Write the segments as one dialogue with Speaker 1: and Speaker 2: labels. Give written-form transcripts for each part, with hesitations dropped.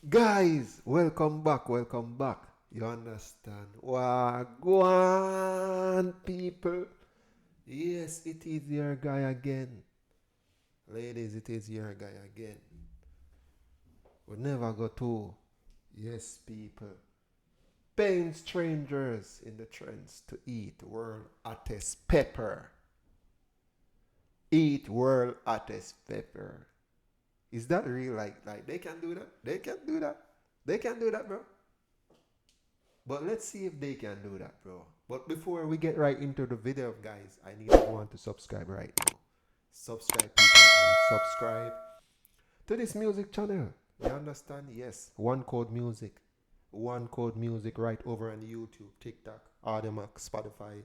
Speaker 1: Guys, welcome back, welcome back. You understand? Wagwan people. Yes, it is your guy again. Ladies, it is your guy again. We never go to. Yes, people. Paying strangers in the trends to eat world hottest pepper. Eat world hottest pepper. Is that real? Like they can do that? They can do that. They can do that, bro. But let's see if they can do that, bro. But before we get right into the video, guys, I need everyone to subscribe right now. Subscribe, people, and subscribe to this music channel. You understand? Yes. One Code Music. One Code Music right over on YouTube, TikTok, Audiomack, Spotify,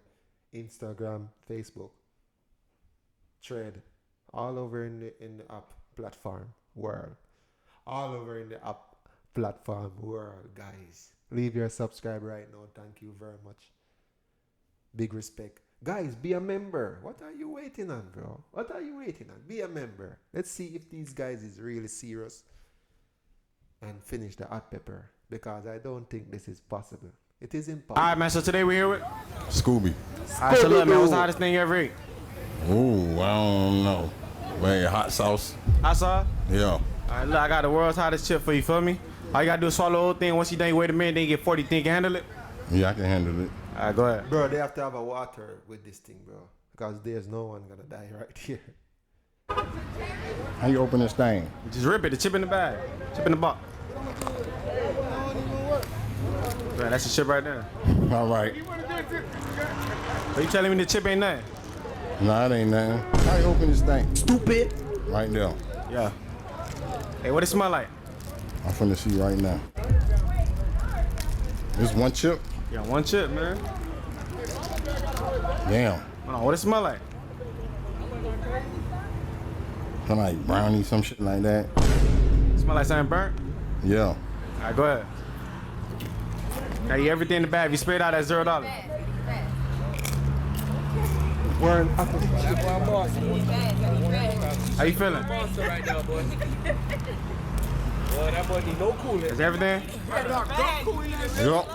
Speaker 1: Instagram, Facebook, Thread, all over in the app platform world. All over in the app platform world, guys. Leave your subscribe right now. Thank you very much. Big respect. Guys, be a member. What are you waiting on, bro? What are you waiting on? Be a member. Let's see if these guys is really serious and finish the hot pepper, because I don't think this is possible. It is impossible.
Speaker 2: All right, man. So today we're here with
Speaker 3: Scooby.
Speaker 2: All right, so look, man. What's the hottest thing you ever ate?
Speaker 3: Ooh, I don't know. Man, hot sauce.
Speaker 2: Hot sauce?
Speaker 3: Yeah.
Speaker 2: All right, look, I got the world's hottest chip for you. Feel me? All you gotta do is swallow the whole thing. Once you done, you wait a minute, then you get 40. Think you can handle it?
Speaker 3: Yeah, I can handle it.
Speaker 2: All right, go ahead.
Speaker 1: Bro, they have to have a water with this thing, bro, because there's no one gonna die right here.
Speaker 3: How you open this thing?
Speaker 2: Just rip it. The chip in the bag. Chip in the box. Right, that's the chip right there.
Speaker 3: All right.
Speaker 2: So you telling me the chip ain't nothing?
Speaker 3: Nah, it ain't nothing. How you open this thing?
Speaker 2: Stupid.
Speaker 3: Right there.
Speaker 2: Yeah. Hey, what it smell like?
Speaker 3: I'm finna see right now. This one chip?
Speaker 2: Yeah, one chip, man.
Speaker 3: Damn.
Speaker 2: Hold on, what it smell like?
Speaker 3: Kind of like brownie, some shit like that.
Speaker 2: Smell like something burnt?
Speaker 3: Yeah.
Speaker 2: All right, go ahead. Got you everything in the bag. If you spit it out at $0.
Speaker 1: World
Speaker 2: How you feeling?
Speaker 4: Monster right now, boy. Boy, that boy need no cooling.
Speaker 2: Is everything?
Speaker 3: Yup.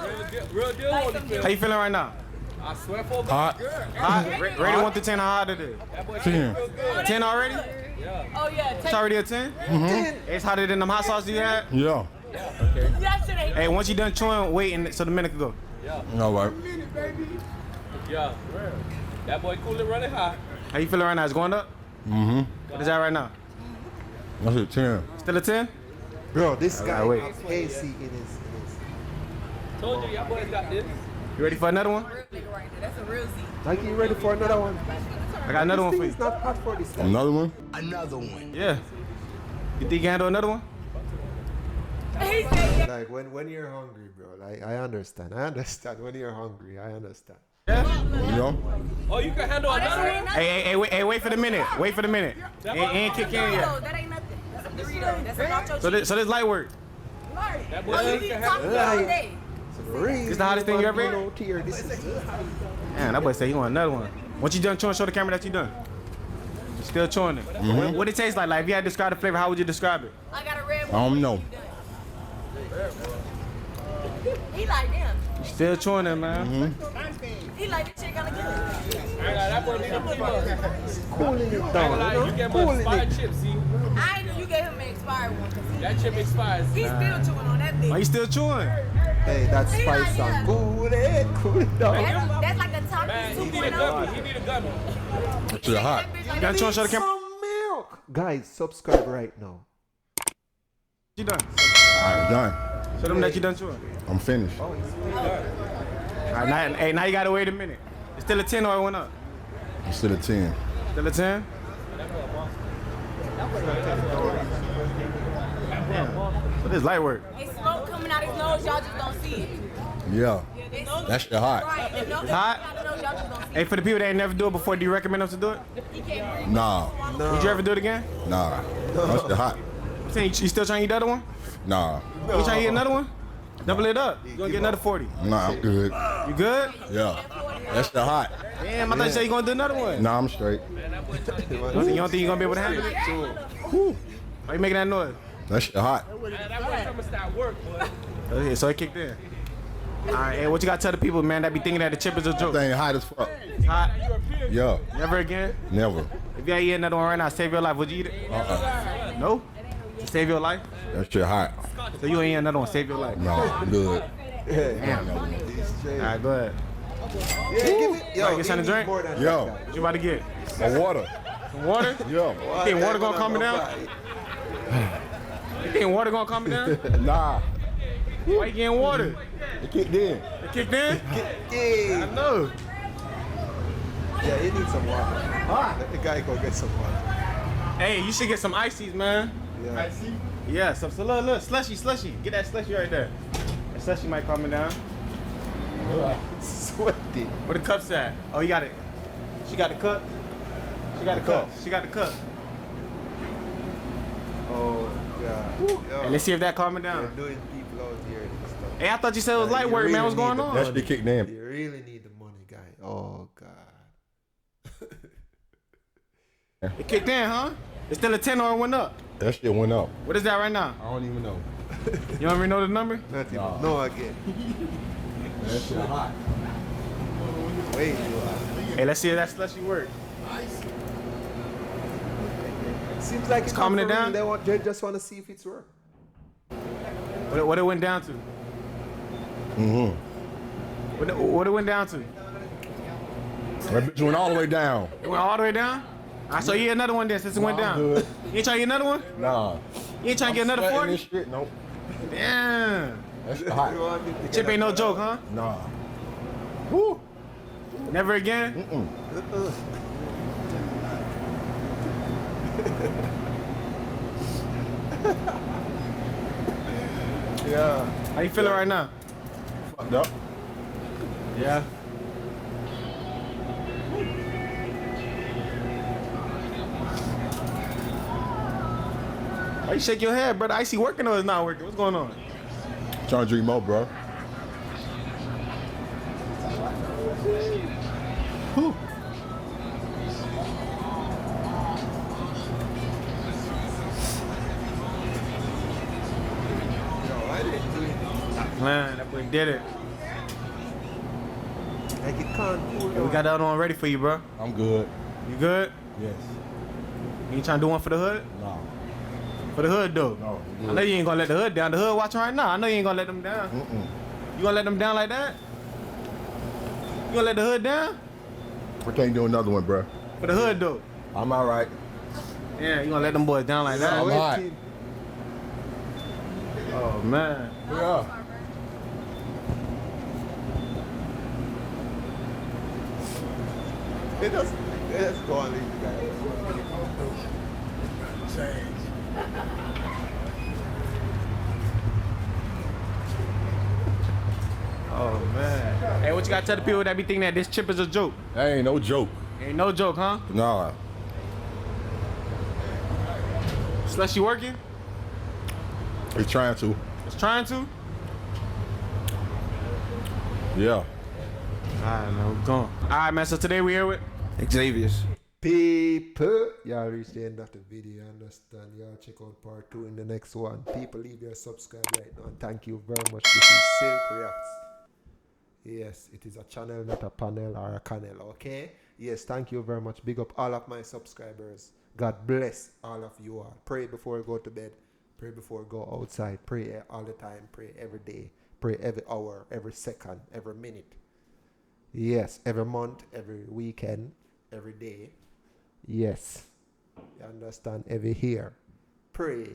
Speaker 4: Real deal on the field.
Speaker 2: How you feeling right now?
Speaker 4: I swear for God.
Speaker 3: Hot.
Speaker 2: Hot? Rated 1 to 10, how hot it is?
Speaker 4: That boy
Speaker 3: 10.
Speaker 4: feel good.
Speaker 2: 10 already?
Speaker 5: Oh yeah,
Speaker 2: It's already a 10? It's hotter than them hot sauce you had?
Speaker 3: Yeah.
Speaker 5: that shit ain't.
Speaker 2: Hey, once you done chewing, wait so the minute can go.
Speaker 3: All right.
Speaker 4: Yeah. That boy cooling running hot.
Speaker 2: How you feeling right now? It's going up?
Speaker 3: Mm-hmm.
Speaker 2: What is that right now?
Speaker 3: That's a 10.
Speaker 2: Still a 10?
Speaker 1: Bro, this guy
Speaker 2: wait.
Speaker 1: has AC in his.
Speaker 4: Told you, y'all boys got this.
Speaker 2: You ready for another one?
Speaker 5: Real nigga right there. That's a real Z.
Speaker 1: Like, you ready for another one?
Speaker 2: I got another one
Speaker 1: This
Speaker 2: for
Speaker 1: thing
Speaker 2: you.
Speaker 1: is not hot for this guy.
Speaker 3: Another one?
Speaker 2: Yeah. You think you can handle another one?
Speaker 5: He said yeah.
Speaker 1: Like, when you're hungry, bro, like, I understand. When you're hungry, I understand.
Speaker 2: Yeah?
Speaker 3: Yeah.
Speaker 4: Oh, you can handle another one?
Speaker 2: Hey, wait for the minute. Wait for the minute. Ain't kick in yet.
Speaker 5: Doritos, that ain't nothing. That's a Dorito. That's a nacho
Speaker 2: So
Speaker 5: cheese.
Speaker 2: this light work.
Speaker 4: That boy
Speaker 5: Oh, you
Speaker 4: can
Speaker 5: keep
Speaker 4: handle
Speaker 5: talking all day.
Speaker 2: This the hottest thing you ever ate?
Speaker 1: Here, this is
Speaker 2: Man, that boy say he want another one. Once you done chewing, show the camera that you done. You still chewing it. What it tastes like? Like, if you had to describe the flavor, how would you describe it?
Speaker 5: I got a red
Speaker 3: I
Speaker 5: one.
Speaker 3: don't know.
Speaker 5: He like them.
Speaker 2: You still chewing it, man.
Speaker 5: He like this shit kinda good.
Speaker 4: That boy need a few.
Speaker 1: cooling it
Speaker 4: I
Speaker 1: down.
Speaker 4: ain't gonna lie, you get more
Speaker 1: Cooling
Speaker 4: expired
Speaker 1: it.
Speaker 4: chips, see?
Speaker 5: I ain't know you gave him an expired one. 'Cause
Speaker 4: That chip expires.
Speaker 5: he's still chewing on that
Speaker 2: Why
Speaker 5: thing.
Speaker 2: you still chewing?
Speaker 1: Hey, that's
Speaker 5: He
Speaker 1: spice
Speaker 5: like,
Speaker 1: and
Speaker 5: yeah.
Speaker 1: cool it down.
Speaker 5: That's like a top
Speaker 4: Man, he need a
Speaker 5: 2.0.
Speaker 4: gummy. He need a gummy.
Speaker 3: It's hot.
Speaker 2: You done chewing, show the camera.
Speaker 1: Some milk. Guys, subscribe right now.
Speaker 2: You done.
Speaker 3: I'm done.
Speaker 2: Show them that you done chewing.
Speaker 3: I'm finished.
Speaker 2: All right, now you gotta wait a minute. It's still a 10 or it went up?
Speaker 3: I'm still a 10.
Speaker 2: Still a 10? So this light work.
Speaker 5: It's smoke coming out his nose, y'all just don't see it.
Speaker 3: Yeah.
Speaker 5: It's
Speaker 3: That shit hot.
Speaker 5: right. If no,
Speaker 2: It's hot?
Speaker 5: y'all just don't see
Speaker 2: Hey, for the people that ain't never do it before, do you recommend them to do it?
Speaker 5: it. He can't breathe.
Speaker 3: Nah.
Speaker 2: Would you ever do it again?
Speaker 3: Nah. That shit hot.
Speaker 2: You saying you still trying to eat the other one?
Speaker 3: Nah.
Speaker 2: You trying to eat another one? Double it up. You gonna get another 40.
Speaker 3: Nah, I'm good.
Speaker 2: You good?
Speaker 3: Yeah. That shit hot.
Speaker 2: Damn, I thought you said you gonna do another one.
Speaker 3: Nah, I'm straight.
Speaker 2: You don't think you gonna be able to handle it? Why you making that noise?
Speaker 3: That shit hot.
Speaker 4: That boy thermostat work, boy.
Speaker 2: Okay, so it kicked in. All right, hey, what you got to tell the people, man, that be thinking that the chip is a joke?
Speaker 3: Thing hot as fuck.
Speaker 2: It's hot.
Speaker 3: Yeah,
Speaker 2: Never again?
Speaker 3: never.
Speaker 2: If you eat another one right now, save your life, would you eat it? No? To save your life?
Speaker 3: That shit hot.
Speaker 2: So you ain't eat another one, save your life.
Speaker 3: No, good.
Speaker 2: Damn. All right, go ahead.
Speaker 1: Yeah, give me. Yo,
Speaker 2: Get something to drink?
Speaker 1: more than
Speaker 3: Yo.
Speaker 1: that,
Speaker 2: What you about to get?
Speaker 3: My water.
Speaker 2: Some water?
Speaker 3: Yo.
Speaker 2: You think water gonna calm me down? You think water gonna calm me down?
Speaker 3: Nah.
Speaker 2: Why you getting water?
Speaker 3: It kicked in.
Speaker 2: It kicked in?
Speaker 1: Yeah,
Speaker 2: I know.
Speaker 1: yeah, he needs some water. Let the guy go get some water.
Speaker 2: Hey, you should get some ices, man.
Speaker 1: Yeah.
Speaker 2: Yeah, some look, slushy. Get that slushy right there. That slushy might calm me down.
Speaker 1: Sweaty.
Speaker 2: Where the cup's at? Oh, you got it. She got the cup. She got the cup. She got the cup.
Speaker 1: Oh, God. Yo,
Speaker 2: Hey, let's see if that calm me
Speaker 1: you're
Speaker 2: down.
Speaker 1: doing people out here and stuff.
Speaker 2: Hey, I thought you said it was
Speaker 1: Nah,
Speaker 2: light
Speaker 1: you
Speaker 2: work, man.
Speaker 1: really
Speaker 2: What's going
Speaker 1: need
Speaker 2: on?
Speaker 3: That shit kicked in.
Speaker 1: You really need the money, guy. Oh, God.
Speaker 2: It kicked in, huh? It's still a 10 or it went up.
Speaker 3: That shit went up.
Speaker 2: What is that right now?
Speaker 3: I don't even know.
Speaker 2: You don't even know the number?
Speaker 1: Not even. No, again.
Speaker 3: That shit hot.
Speaker 1: Wait, you are.
Speaker 2: Hey, let's see if that slushy work.
Speaker 1: Seems like it's
Speaker 2: calming it down?
Speaker 1: They just want to see if it's work.
Speaker 2: What it went down to? What it went down to?
Speaker 3: That bitch went all the way down.
Speaker 2: It went all the way down? I saw you get another one then since it went down.
Speaker 3: Good.
Speaker 2: You ain't trying to get another one?
Speaker 3: Nah.
Speaker 2: You ain't trying to get another
Speaker 3: Sweating
Speaker 2: 40?
Speaker 3: this shit. Nope.
Speaker 2: Damn.
Speaker 3: That shit
Speaker 1: You
Speaker 3: hot.
Speaker 1: want me to
Speaker 2: Chip
Speaker 1: get
Speaker 2: ain't no
Speaker 1: a-
Speaker 2: joke, huh?
Speaker 3: Nah.
Speaker 2: Woo. Never again?
Speaker 1: Yeah.
Speaker 2: How you feeling right now?
Speaker 3: Fucked up.
Speaker 2: Yeah. Why you shake your head, brother? Icy working or it's not working? What's going on?
Speaker 3: Trying to drink more, bro. Whew.
Speaker 1: Yo, I didn't do it.
Speaker 2: Man, that boy did it.
Speaker 1: Like it can't cool
Speaker 2: We
Speaker 1: down.
Speaker 2: got the other one ready for you, bro.
Speaker 3: I'm good.
Speaker 2: You good?
Speaker 3: Yes.
Speaker 2: You ain't trying to do one for the hood?
Speaker 3: Nah.
Speaker 2: For the hood, though.
Speaker 3: No.
Speaker 2: I know you ain't gonna let the hood down. The hood watching right now. I know you ain't gonna let them down. You gonna let them down like that? You gonna let the hood down?
Speaker 3: We can't do another one, bro.
Speaker 2: For the hood, though.
Speaker 3: I'm all right.
Speaker 2: Yeah, you gonna let them boys down like
Speaker 1: Yeah,
Speaker 2: that?
Speaker 3: I'm
Speaker 1: wait
Speaker 3: hot.
Speaker 1: till-
Speaker 2: Oh, man.
Speaker 3: Yeah.
Speaker 1: Let's go on, leave the guy.
Speaker 2: Oh, man. Hey, what you gotta tell the people that be thinking that this chip is a joke?
Speaker 3: That ain't no joke.
Speaker 2: Ain't no joke, huh?
Speaker 3: Nah.
Speaker 2: Slushy working?
Speaker 3: He's trying to.
Speaker 2: It's trying to?
Speaker 3: Yeah.
Speaker 2: Alright, man, we're going. Alright, man, so today we here with
Speaker 6: Xavier's.
Speaker 1: People, y'all reached the end of the video. Understand? Y'all check out part 2 in the next one. People, leave your subscribe right now. And thank you very much. This is Silk Reacts. Yes, it is a channel, not a panel or a canal. Okay? Yes, thank you very much. Big up all of my subscribers. God bless all of you all. Pray before you go to bed. Pray before you go outside. Pray all the time. Pray every day. Pray every hour, every second, every minute. Yes, every month, every weekend, every day. Yes. You understand? Every year. Pray,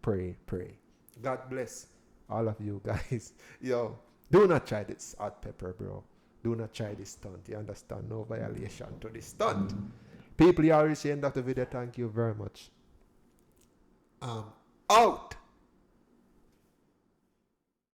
Speaker 1: pray, pray. God bless all of you guys. Yo, do not try this hot pepper, bro. Do not try this stunt. You understand? No violation to this stunt. People, you already end of the video. Thank you very much. Out.